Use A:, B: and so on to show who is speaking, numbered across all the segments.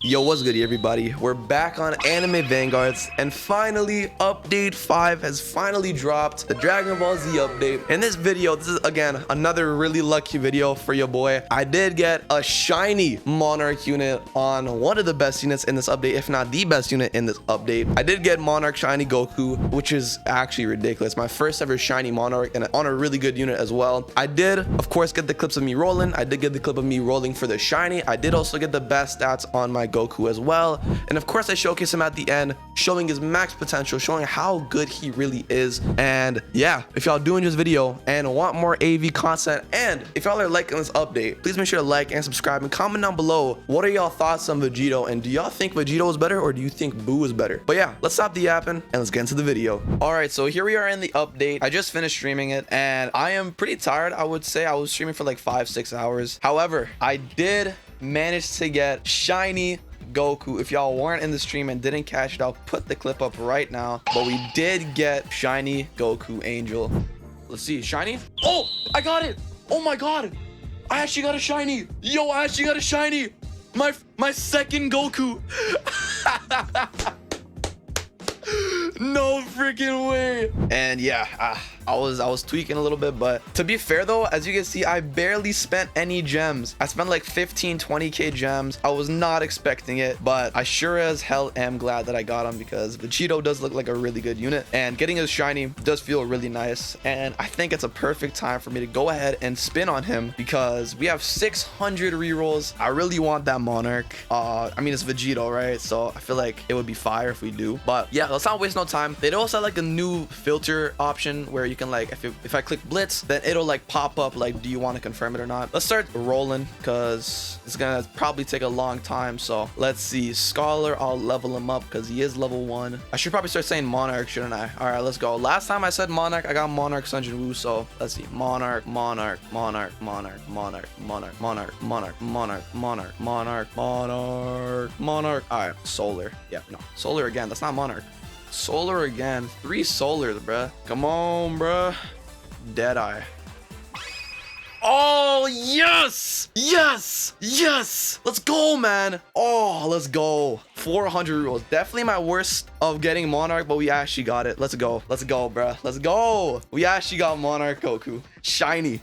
A: Yo, what's good, everybody? We're back on Anime Vanguards, and finally, Update 5 has finally dropped, the Dragon Ball Z update. In this video, this is, again, another really lucky video for your boy. I did get a shiny Monarch unit on one of the best units in this update, if not the best unit in this update. I did get Monarch Shiny Goku, which is actually ridiculous. My first ever shiny Monarch, and on a really good unit as well. I did, of course, get the clips of me rolling. I did get the clip of me rolling for the shiny. I did also get the best stats on my Goku as well, and of course I showcase him at the end, showing his max potential, showing how good he really is. And yeah, if y'all doing this video and want more AV content, and if y'all are liking this update, please make sure to like and subscribe and comment down below what are y'all thoughts on Vegito, and do y'all think Vegito is better or do you think Boo is better? But yeah, let's stop the yapping and let's get into the video. All right, so here we are in the update. I just finished streaming it and I am pretty tired. I would say I was streaming for like 5-6 hours. However, I did manage to get shiny Goku. If y'all weren't in the stream and didn't catch it, I'll put the clip up right now. But we did get shiny Goku Angel. Let's see, shiny. Oh, I got it. Oh my god, I actually got a shiny. Yo, I actually got a shiny. My second Goku. No freaking way. And yeah, I was tweaking a little bit, but to be fair though, as you can see, I barely spent any gems. I spent like 15-20k gems. I was not expecting it, but I sure as hell am glad that I got him, because Vegito does look like a really good unit, and getting his shiny does feel really nice. And I think it's a perfect time for me to go ahead and spin on him, because we have 600 rerolls. I really want that Monarch. I mean, it's Vegito, right? So I feel like it would be fire if we do. But yeah, let's not waste no time. They also have like a new filter option where you can, like, if I click blitz, then it'll like pop up like, do you want to confirm it or not? Let's start rolling, because it's gonna probably take a long time. So let's see. Scholar, I'll level him up because he is level 1. I should probably start saying Monarch, shouldn't I? All right, let's go. Last time I said Monarch, I got Monarch Sunjin Woo. So let's see. Monarch, Monarch, Monarch, Monarch, Monarch, Monarch, Monarch, Monarch, Monarch, Monarch, Monarch, Monarch, Monarch. All right, Solar. Yeah, no, Solar again. That's not Monarch. Solar again. 3 solars, bruh. Come on, bruh. Deadeye. Oh, yes! Yes! Yes! Let's go, man. Oh, let's go. 400 rules. Definitely my worst of getting Monarch, but we actually got it. Let's go. Let's go, bruh. Let's go. We actually got Monarch Goku. Shiny.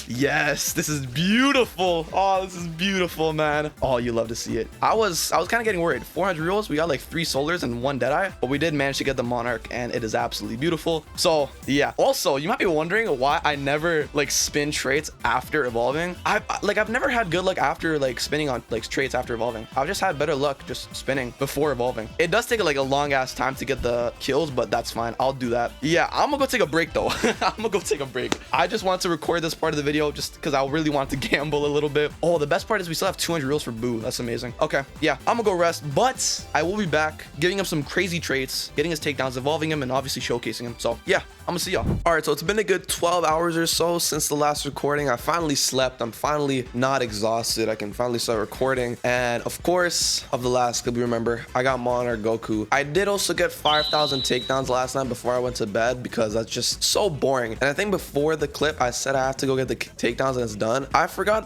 A: Yes, this is beautiful. Oh, this is beautiful, man. Oh, you love to see it. I was kind of getting worried. 400 reals, we got like 3 solars and 1 Deadeye, but we did manage to get the Monarch, and it is absolutely beautiful. So yeah. Also, you might be wondering why I never like spin traits after evolving. I've never had good luck after like spinning on like traits after evolving. I've just had better luck just spinning before evolving. It does take like a long ass time to get the kills, but that's fine. I'll do that. Yeah, I'm gonna go take a break though. I'm gonna go take a break. I just want to record this part of the video just because I really want to gamble a little bit. Oh, the best part is we still have 200 reels for Boo. That's amazing. Okay, yeah, I'm gonna go rest, but I will be back giving him some crazy traits, getting his takedowns, evolving him, and obviously showcasing him. So yeah, I'm gonna see y'all. All right, so it's been a good 12 hours or so since the last recording. I finally slept. I'm finally not exhausted. I can finally start recording. And of course, of the last clip, you remember, I got Monarch Goku. I did also get 5,000 takedowns last night before I went to bed, because that's just so boring. And I think before the clip, I said I have to go get the takedowns and it's done. I forgot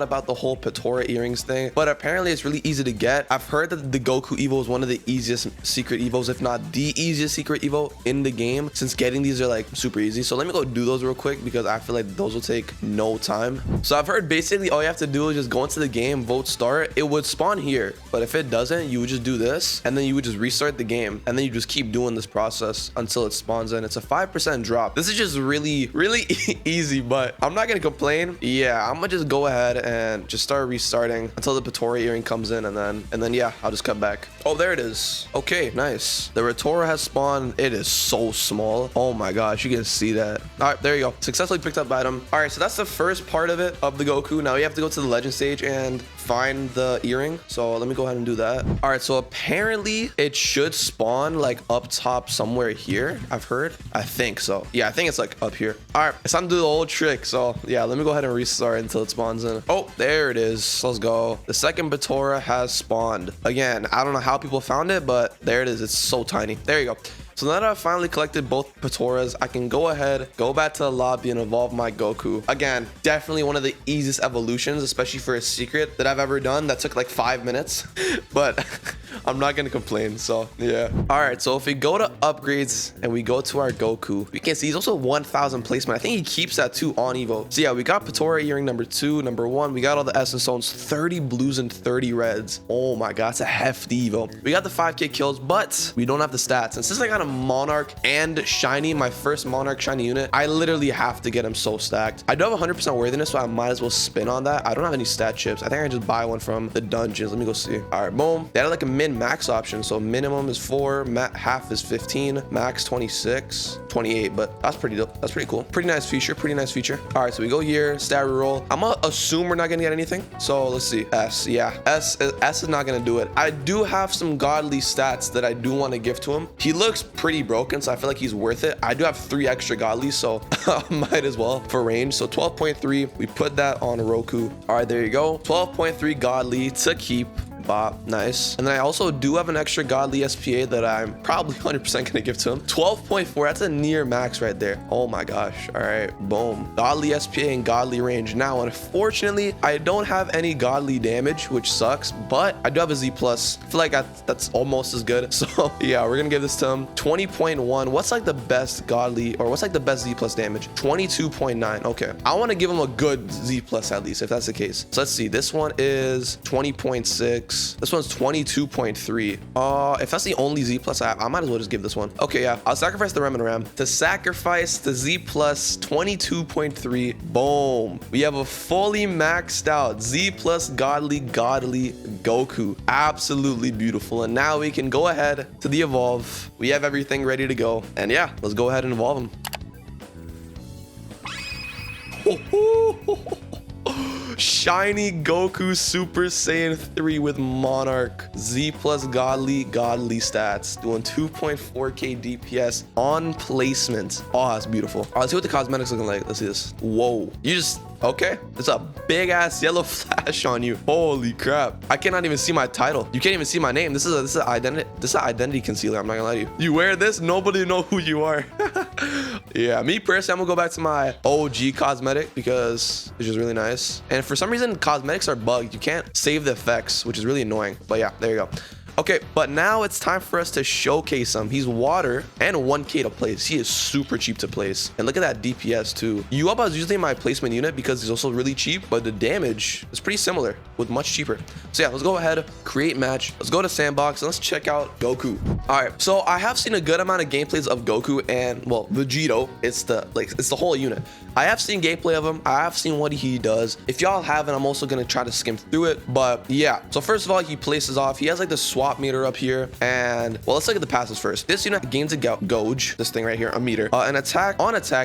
A: about the whole Patora earrings thing, but apparently it's really easy to get. I've heard that the Goku Evo is one of the easiest secret Evos, if not the easiest secret Evo in the game, since getting these are like super easy. So let me go do those real quick, because I feel like those will take no time. So I've heard basically all you have to do is just go into the game, vote start. It would spawn here, but if it doesn't, you would just do this, and then you would just restart the game, and then you just keep doing this process until it spawns in. It's a 5% drop. This is just really easy, but I'm not gonna complain. Yeah, I'm gonna just go ahead and just start restarting until the Patora earring comes in, and then yeah, I'll just come back. Oh, there it is. Okay, nice. The Retora has spawned. It is so small. Oh my gosh, you can see that. All right, there you go. Successfully picked up item. All right, so that's the first part of it, of the Goku. Now we have to go to the legend stage and find the earring. So let me go ahead and do that. All right, so apparently it should spawn like up top somewhere here, I've heard. I think so. Yeah, I think it's like up here. All right, it's time to do the old trick. So yeah, let me go ahead and restart until it spawns in. Oh, there it is. Let's go. The second Batora has spawned. Again, I don't know how people found it, but there it is. It's so tiny. There you go. So now that I've finally collected both Patoras, I can go ahead, go back to the lobby and evolve my Goku. Again, definitely one of the easiest evolutions, especially for a secret that I've ever done. That took like 5 minutes, but I'm not gonna complain. So yeah. All right, so if we go to upgrades and we go to our Goku, we can see he's also 1000 placement. I think he keeps that too on Evo. So yeah, we got Patora earring number 2, number 1. We got all the Essence Stones, 30 blues and 30 reds. Oh my god, it's a hefty Evo. We got the 5k kills, but we don't have the stats. And since I got a Monarch and Shiny, my first Monarch Shiny unit, I literally have to get him so stacked. I do have 100% worthiness, so I might as well spin on that. I don't have any stat chips. I think I can just buy one from the dungeons. Let me go see. All right, boom. They had like a min-max option. So minimum is 4, half is 15, max 26, 28, but that's pretty dope. That's pretty cool. Pretty nice feature. Pretty nice feature. All right, so we go here, stat reroll. I'm gonna assume we're not gonna get anything. So let's see. S, yeah. S is not gonna do it. I do have some godly stats that I do want to give to him. He looks pretty broken, so I feel like he's worth it. I do have 3 extra godly, so might as well for range. So 12.3, we put that on Roku. All right, there you go. 12.3 godly to keep. Bop, nice. And then I also do have an extra godly SPA that I'm probably 100% gonna give to him. 12.4, that's a near max right there. Oh my gosh. All right, boom. Godly SPA and godly range. Now, unfortunately, I don't have any godly damage, which sucks, but I do have a Z+. I feel like that's almost as good. So yeah, we're gonna give this to him. 20.1. What's like the best godly, or what's like the best Z+ damage? 22.9. Okay, I want to give him a good Z+ at least, if that's the case. So let's see. This one is 20.6. This one's 22.3. If that's the only Z+ I have, I might as well just give this one. Okay, yeah, I'll sacrifice the Rem and Ram to sacrifice the Z+ 22.3. Boom. We have a fully maxed out Z+ godly Goku. Absolutely beautiful. And now we can go ahead to the evolve. We have everything ready to go. And yeah, let's go ahead and evolve him. Shiny Goku Super Saiyan 3 with Monarch. Z+ godly stats. Doing 2.4k DPS on placement. Oh, that's beautiful. All right, let's see what the cosmetics looking like. Let's see this. Whoa. You just... Okay, there's a big ass yellow flash on you. Holy crap. I cannot even see my title. You can't even see my name. This is an identity concealer. I'm not gonna lie to you. You wear this, nobody know who you are. Yeah, me personally, I'm gonna go back to my OG cosmetic because it's just really nice. And for some reason, cosmetics are bugged. You can't save the effects, which is really annoying. But yeah, there you go. Okay, but now it's time for us to showcase him. He's water and 1k to place. He is super cheap to place. And look at that DPS too. Yuaba is usually my placement unit because he's also really cheap, but the damage is pretty similar with much cheaper. So yeah, let's go ahead, create match. Let's go to Sandbox and let's check out Goku. All right, so I have seen a good amount of gameplays of Goku and, well, Vegito. It's the whole unit. I have seen gameplay of him. I have seen what he does. If y'all haven't, I'm also gonna try to skim through it. But yeah, so first of all, he places off. He has like the swap meter up here, and well, let's look at the passives first. This unit gains a Gouge, this thing right here, a meter. On attack,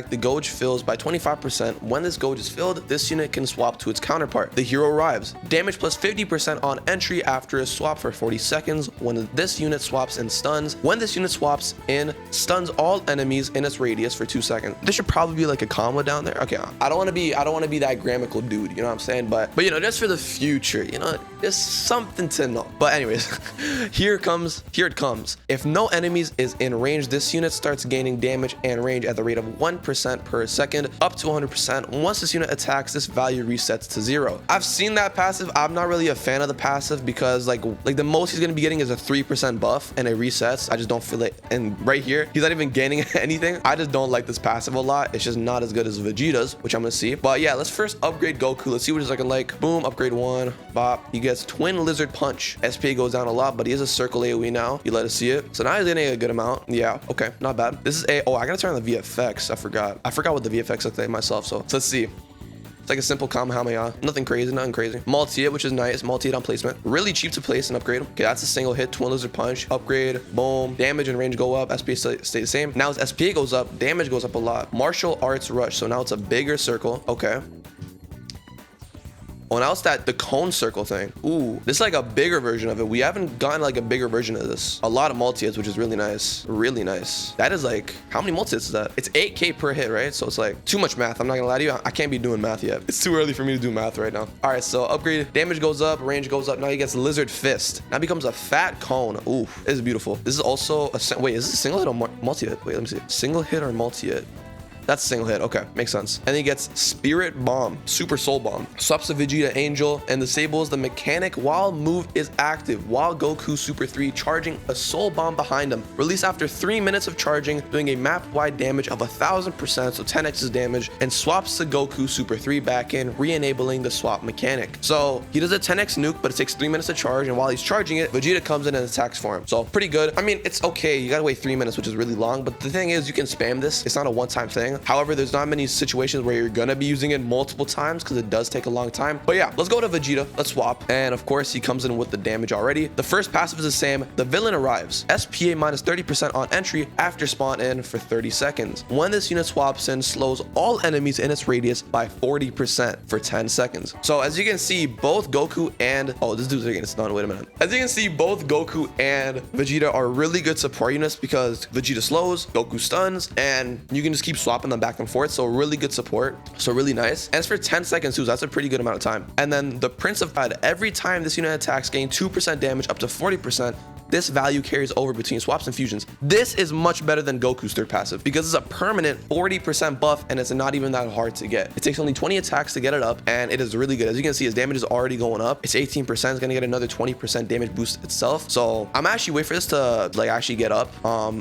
A: the Gouge fills by 25%. When this Gouge is filled, this unit can swap to its counterpart. The hero arrives. Damage plus 50% on entry after a swap for 40 seconds. When this unit swaps and stuns. When this unit swaps in, stuns all enemies in its radius for 2 seconds. This should probably be like a combo down there. Okay, I don't want to be that grammatical dude, you know what I'm saying? But you know, just for the future, you know, there's something to know. But anyways, here it comes. If no enemies is in range, this unit starts gaining damage and range at the rate of 1% per second up to 100%. Once this unit attacks, this value resets to 0. I've seen that passive. I'm not really a fan of the passive because like the most he's gonna be getting is a 3% buff and it resets. I just don't feel it. And right here, he's not even gaining anything. I just don't like this passive a lot. It's just not as good as Vegeta's, which I'm gonna see. But yeah, let's first upgrade Goku. Let's see what he's looking like. Boom, upgrade 1. Bop. He gets Twin Lizard Punch. SPA goes down a lot, but he is a circle AoE now. You let us see it. So now he's getting a good amount. Yeah, okay, not bad. This is oh, I gotta turn on the VFX. I forgot what the VFX looked like myself. So let's see. It's like a simple Kamehameha. Nothing crazy. Multi-hit, which is nice. Multi-hit on placement. Really cheap to place and upgrade. Okay, that's a single hit. Twin Lizard Punch. Upgrade. Boom. Damage and range go up. SPA stay the same. Now his SPA goes up. Damage goes up a lot. Martial Arts Rush. So now it's a bigger circle. Okay. Oh, now it's the cone circle thing. Ooh, this is like a bigger version of it. We haven't gotten like a bigger version of this. A lot of multi-hits, which is really nice. Really nice. That is like, how many multi-hits is that? It's 8K per hit, right? So it's like too much math. I'm not gonna lie to you. I can't be doing math yet. It's too early for me to do math right now. All right, so upgrade. Damage goes up, range goes up. Now he gets lizard fist. Now becomes a fat cone. Ooh, this is beautiful. This is also a, wait, is this a single hit or multi-hit? Wait, let me see. Single hit or multi-hit? That's a single hit. Okay, makes sense. And then he gets Spirit Bomb, Super Soul Bomb. Swaps to Vegeta Angel and disables the mechanic while move is active, while Goku Super 3 charging a Soul Bomb behind him. Release after 3 minutes of charging, doing a map-wide damage of 1000%, so 10x his damage, and swaps to Goku Super 3 back in, re-enabling the swap mechanic. So he does a 10x nuke, but it takes 3 minutes to charge, and while he's charging it, Vegeta comes in and attacks for him. So pretty good. I mean, it's okay. You gotta wait 3 minutes, which is really long, but the thing is, you can spam this. It's not a one-time thing. However, there's not many situations where you're gonna be using it multiple times because it does take a long time. But yeah, let's go to Vegeta. Let's swap. And of course, he comes in with the damage already. The first passive is the same. The villain arrives. SPA minus 30% on entry after spawn in for 30 seconds. When this unit swaps in, slows all enemies in its radius by 40% for 10 seconds. So as you can see, both Goku and... oh, this dude's getting stunned. Wait a minute. As you can see, both Goku and Vegeta are really good support units because Vegeta slows, Goku stuns, and you can just keep swapping them back and forth. So really good support. So really nice. And it's for 10 seconds too. So that's a pretty good amount of time. And then the Prince of Bad, every time this unit attacks, gain 2% damage up to 40%. This value carries over between swaps and fusions. This is much better than Goku's third passive because it's a permanent 40% buff and it's not even that hard to get. It takes only 20 attacks to get it up and it is really good. As you can see, his damage is already going up. It's 18%. It's gonna get another 20% damage boost itself. So I'm actually waiting for this to like actually get up.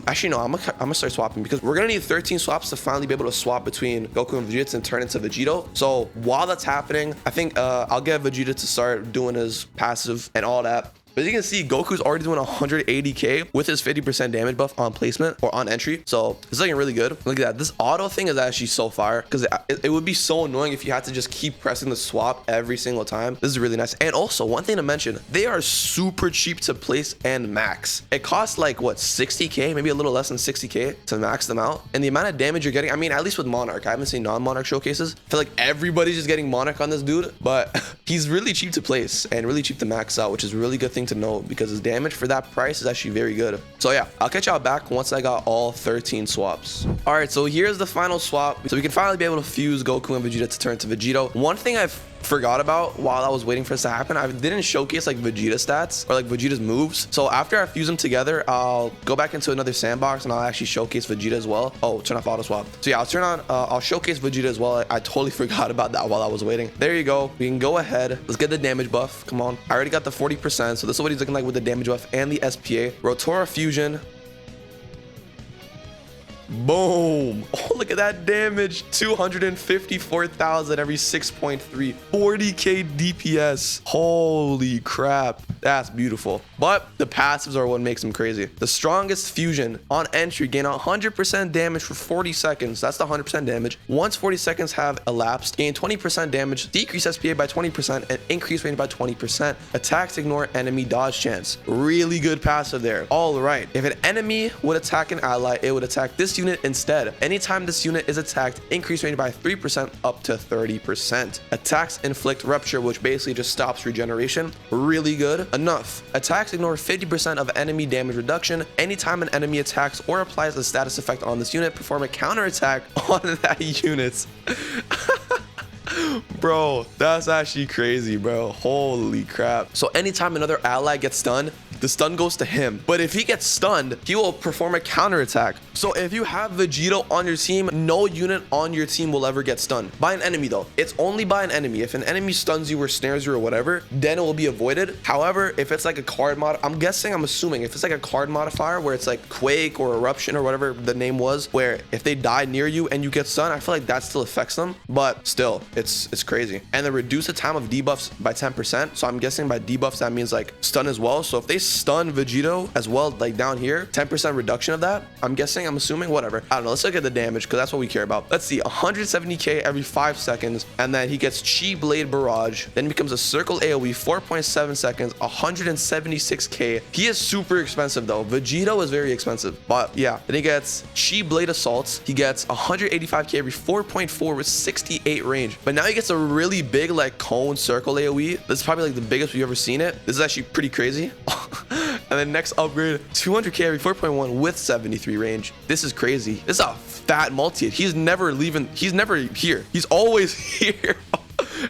A: Actually no, I'm gonna start swapping because we're gonna need 13 swaps to finally be able to swap between Goku and Vegeta and turn into Vegito. So while that's happening, I think I'll get Vegeta to start doing his passive and all that. But as you can see, Goku's already doing 180k with his 50% damage buff on placement or on entry. So it's looking really good. Look at that. This auto thing is actually so fire because it would be so annoying if you had to just keep pressing the swap every single time. This is really nice. And also one thing to mention, they are super cheap to place and max. It costs like what, 60k, maybe a little less than 60k to max them out. And the amount of damage you're getting, I mean, at least with Monarch, I haven't seen non-Monarch showcases. I feel like everybody's just getting Monarch on this dude, but he's really cheap to place and really cheap to max out, which is a really good thing to note because his damage for that price is actually very good. So yeah, I'll catch y'all back once I got all 13 swaps. All right, so here's the final swap. So we can finally be able to fuse Goku and Vegeta to turn to Vegito. One thing I've forgot about while I was waiting for this to happen, I didn't showcase like Vegeta stats or like Vegeta's moves. So after I fuse them together, I'll go back into another sandbox and I'll actually showcase Vegeta as well. Oh, turn off auto swap. So yeah, I'll showcase Vegeta as well. I totally forgot about that while I was waiting. There you go. We can go ahead. Let's get the damage buff. Come on. I already got the 40%. So this is what he's looking like with the damage buff and the SPA. Rotora fusion. Boom. Oh, look at that damage. 254,000 every 6.3. 40k DPS. Holy crap. That's beautiful. But the passives are what makes them crazy. The strongest fusion on entry, gain 100% damage for 40 seconds. That's the 100% damage. Once 40 seconds have elapsed, gain 20% damage, decrease SPA by 20%, and increase range by 20%. Attacks ignore enemy dodge chance. Really good passive there. All right. If an enemy would attack an ally, it would attack this unit instead. Anytime this unit is attacked, increase range by 3% up to 30%. Attacks inflict rupture, which basically just stops regeneration. Really good. Enough. Attacks ignore 50% of enemy damage reduction. Anytime an enemy attacks or applies a status effect on this unit, perform a counter attack on that unit. Bro, that's actually crazy, bro. Holy crap. So anytime another ally gets stunned, the stun goes to him. But if he gets stunned, he will perform a counterattack. So if you have Vegito on your team, no unit on your team will ever get stunned. By an enemy though. It's only by an enemy. If an enemy stuns you or snares you or whatever, then it will be avoided. However, if it's like a card mod, I'm assuming if it's like a card modifier where it's like Quake or Eruption or whatever the name was, where if they die near you and you get stunned, I feel like that still affects them. But still, it's crazy. And they reduce the time of debuffs by 10%. So I'm guessing by debuffs, that means like stun as well. So if they stun Vegito as well, like down here, 10% reduction of that, I'm assuming, whatever. I don't know. Let's look at the damage because that's what we care about. Let's see, 170k every 5 seconds. And then he gets Chi Blade Barrage. Then becomes a Circle AoE, 4.7 seconds, 176k. He is super expensive though. Vegito is very expensive. But yeah, then he gets Chi Blade Assaults. He gets 185k every 4.4 with 68 range. But now he gets a really big like cone circle AoE. This is probably like the biggest we've ever seen it. This is actually pretty crazy. And then next upgrade, 200k every 4.1 with 73 range. This is crazy. This is a fat multi-hit. He's never leaving. He's never here. He's always here.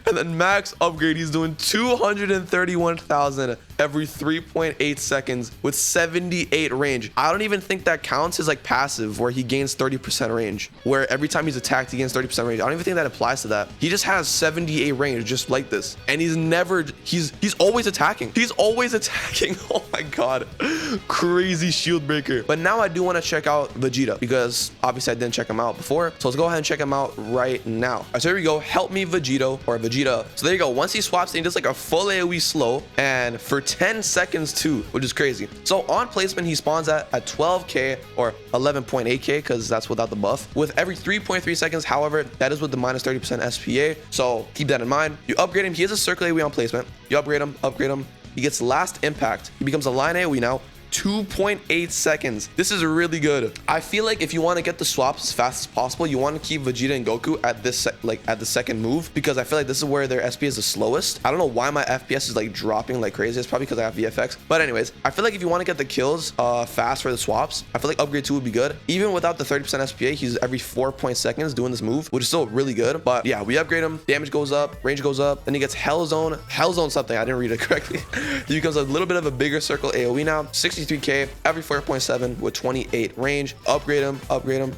A: And then max upgrade, he's doing 231,000 every 3.8 seconds with 78 range. I don't even think that counts as like passive where he gains 30% range, where every time he's attacked he gains 30% range. I don't even think that applies to that. He just has 78 range just like this, and he's always attacking. He's always attacking. Oh my god, crazy shield breaker. But now I do want to check out Vegeta because obviously I didn't check him out before, so let's go ahead and check him out right now. All right, so here we go. Help me Vegito, or Vegeta. So there you go. Once he swaps, he does like a full AoE slow, and for 10 seconds too, which is crazy. So on placement, he spawns at 12k or 11.8k because that's without the buff with every 3.3 seconds. However, that is with the minus 30% SPA, so keep that in mind. You upgrade him, he has a circle AoE on placement. You upgrade him, he gets last impact, he becomes a line AoE now. 2.8 seconds. This is really good. I feel like if you want to get the swaps as fast as possible, you want to keep Vegeta and Goku at this at the second move, because I feel like this is where their SP is the slowest. I don't know why my FPS is like dropping like crazy. It's probably because I have VFX. But anyways, I feel like if you want to get the kills fast for the swaps, I feel like upgrade 2 would be good. Even without the 30% SPA, he's every 4 seconds doing this move, which is still really good. But yeah, we upgrade him. Damage goes up, range goes up. Then he gets Hell Zone something. I didn't read it correctly. He becomes a little bit of a bigger circle AoE now. 63k every 4.7 with 28 range. Upgrade him.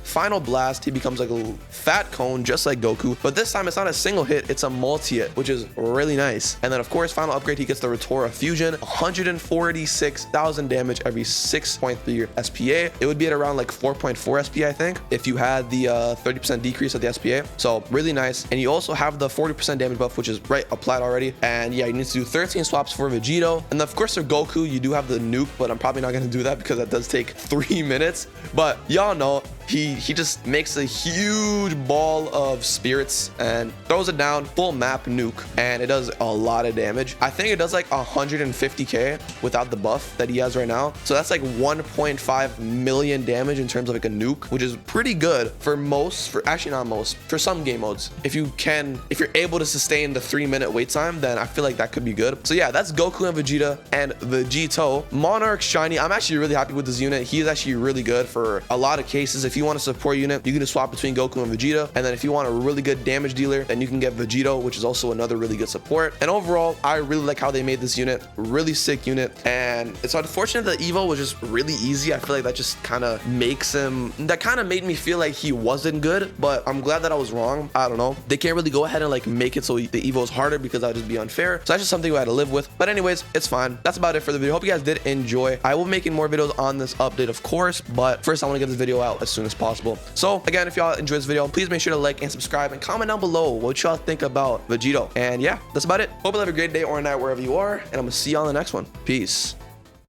A: Final blast, he becomes like a little fat cone just like Goku, but this time it's not a single hit, it's a multi-hit, which is really nice. And then of course, final upgrade, he gets the Retora Fusion, 146,000 damage every 6.3 SPA. It would be at around like 4.4 SPA, I think, if you had the 30% decrease of the SPA. So really nice. And you also have the 40% damage buff, which is right applied already. And yeah, you need to do 13 swaps for Vegito. And of course for Goku, you do have the nuke, but I'm probably not going to do that because that does take 3 minutes. But y'all know he just makes a huge ball of spirits and throws it down, full map nuke, and it does a lot of damage. I think it does like 150k without the buff that he has right now, so that's like 1.5 million damage in terms of like a nuke, which is pretty good for actually not most, for some game modes. If you're able to sustain the 3-minute wait time, then I feel like that could be good. So yeah, that's Goku and Vegeta and Vegito. Monarch shiny, I'm actually really happy with this unit. He is actually really good for a lot of cases. If you want a support unit, you can just swap between Goku and Vegeta. And then if you want a really good damage dealer, then you can get Vegito, which is also another really good support. And overall, I really like how they made this unit. Really sick unit. And it's unfortunate that Evo was just really easy. I feel like that just kind of made me feel like he wasn't good, but I'm glad that I was wrong. I don't know. They can't really go ahead and like make it so the Evo is harder because that would just be unfair. So that's just something we had to live with. But anyways, it's fine. That's about it for the video. Hope you guys did enjoy. I will be making more videos on this update, of course, but first I want to get this video out as soon as possible. So again, if y'all enjoyed this video, please make sure to like and subscribe and comment down below what y'all think about Vegito. And yeah, that's about it. Hope you have a great day or night wherever you are, and I'm gonna see y'all in the next one. Peace.